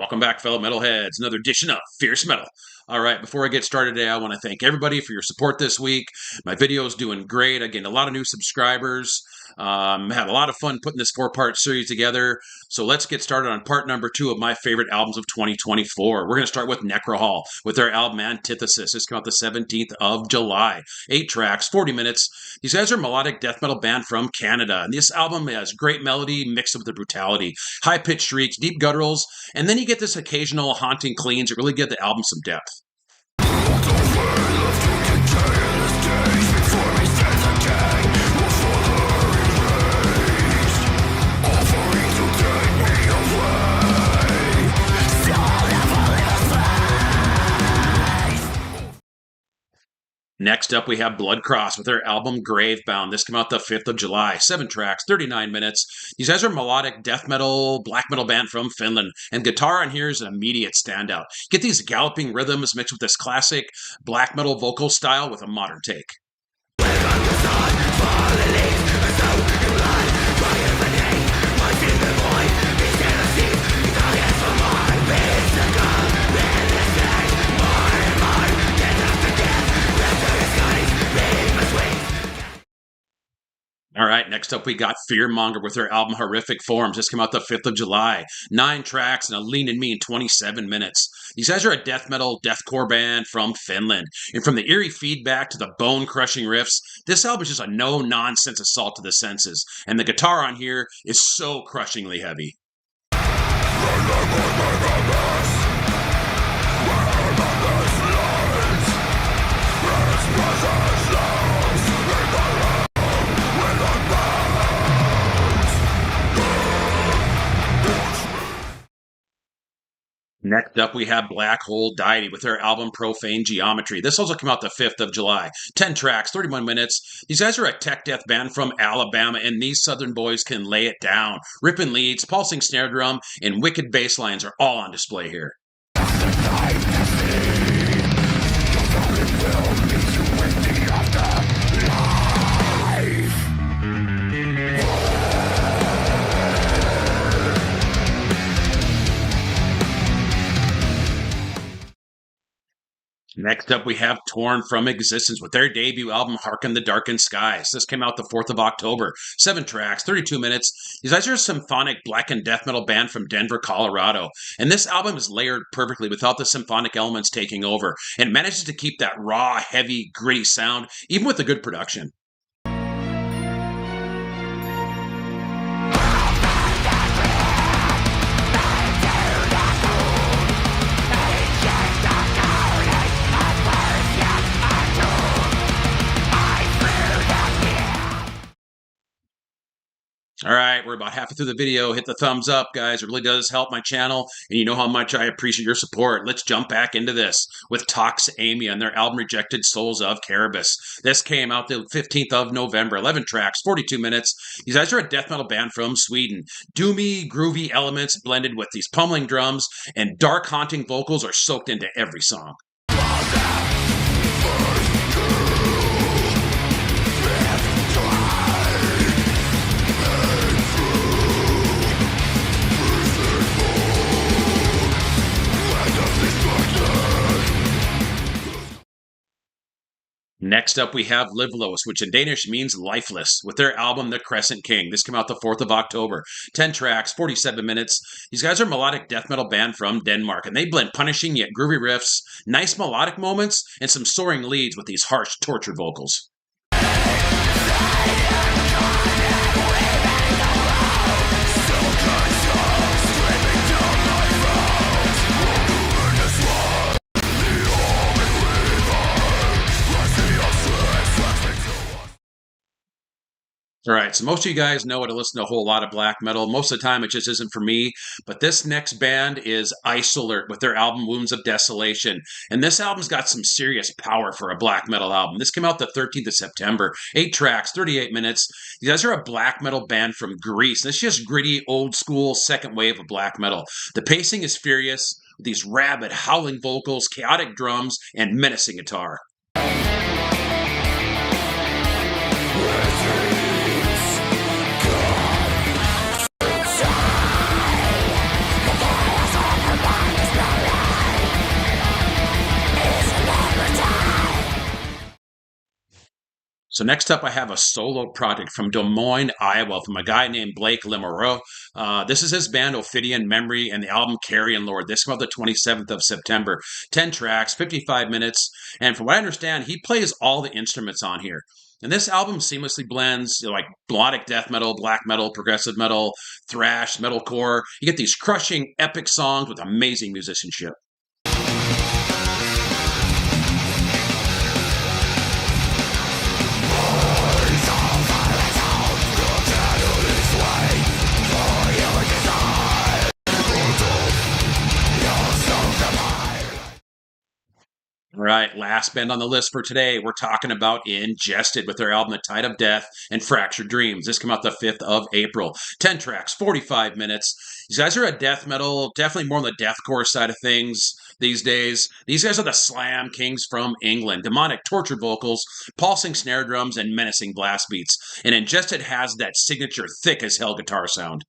Welcome back, fellow metalheads. Another edition of Fierce Metal. All right, before I get started today, I want to thank everybody for your support this week. My video is doing great. I gained a lot of new subscribers. Had a lot of fun putting this four-part series together. So let's get started on part number 2 of my favorite albums of 2024. We're going to start with Necrohol with their album Antithesis. This came out the 17th of July. 8 tracks, 40 minutes. These guys are a melodic death metal band from Canada. And this album has great melody mixed with the brutality. High-pitched shrieks, deep gutturals, and then you get this occasional haunting cleans that really give the album some depth. Next up, we have Bloodcross with their album Gravebound. This came out the 5th of July. 7 tracks, 39 minutes. These guys are a melodic death metal, black metal band from Finland, and guitar on here is an immediate standout. Get these galloping rhythms mixed with this classic black metal vocal style with a modern take. All right, next up we got Fearmonger with their album Horrific Forms. This came out the 5th of July. 9 tracks and a lean and mean 27 minutes. These guys are a death metal, deathcore band from Finland. And from the eerie feedback to the bone-crushing riffs, this album is just a no-nonsense assault to the senses. And the guitar on here is so crushingly heavy. Next up, we have Hole Deity with their album Profane Geometry. This also came out the 5th of July. 10 tracks, 31 minutes. These guys are a tech death band from Alabama, and these southern boys can lay it down. Ripping leads, pulsing snare drum, and wicked bass lines are all on display here. Next up, we have Torn from Existence with their debut album, Harken the Darken Skies. This came out the 4th of October. 7 tracks, 32 minutes. These guys are a symphonic black and death metal band from Denver, Colorado. And this album is layered perfectly without the symphonic elements taking over. And manages to keep that raw, heavy, gritty sound, even with the good production. All right, we're about halfway through the video. Hit the thumbs up, guys. It really does help my channel, and you know how much I appreciate your support. Let's jump back into this with TOXEAMIA and their album Rejected Souls of Kerberus. This came out the 15th of November. 11 tracks, 42 minutes. These guys are a death metal band from Sweden. Doomy, groovy elements blended with these pummeling drums, and dark, haunting vocals are soaked into every song. Next up, we have Livlos, which in Danish means lifeless, with their album The Crescent King. This came out the 4th of October. 10 tracks, 47 minutes. These guys are a melodic death metal band from Denmark, and they blend punishing yet groovy riffs, nice melodic moments, and some soaring leads with these harsh, tortured vocals. All right, so most of you guys know I listen to a whole lot of black metal. Most of the time, it just isn't for me. But this next band is ISOLERT with their album Wounds of Desolation. And this album's got some serious power for a black metal album. This came out the 13th of September. 8 tracks, 38 minutes. These guys are a black metal band from Greece. This is just gritty, old school, second wave of black metal. The pacing is furious with these rabid, howling vocals, chaotic drums, and menacing guitar. So next up, I have a solo project from Des Moines, Iowa, from a guy named Blake Lemoreau. This is his band Ophidian Memory and the album Carrion Lord. This came out the 27th of September. 10 tracks, 55 minutes. And from what I understand, he plays all the instruments on here. And this album seamlessly blends like melodic death metal, black metal, progressive metal, thrash, metalcore. You get these crushing, epic songs with amazing musicianship. All right, last band on the list for today. We're talking about Ingested with their album The Tide of Death and Fractured Dreams. This came out the 5th of April. 10 tracks, 45 minutes. These guys are a death metal, definitely more on the deathcore side of things these days. These guys are the slam kings from England. Demonic tortured vocals, pulsing snare drums, and menacing blast beats. And Ingested has that signature thick as hell guitar sound.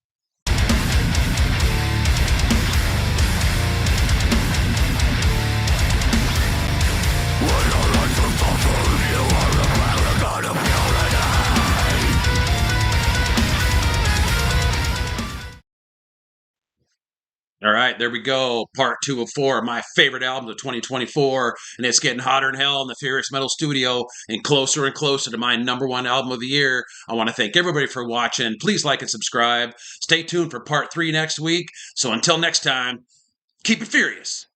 All right, there we go. Part 2 of 4, my favorite albums of 2024. And it's getting hotter than hell in the Furious Metal studio and closer to my #1 album of the year. I want to thank everybody for watching. Please like and subscribe. Stay tuned for Part 3 next week. So until next time, keep it furious.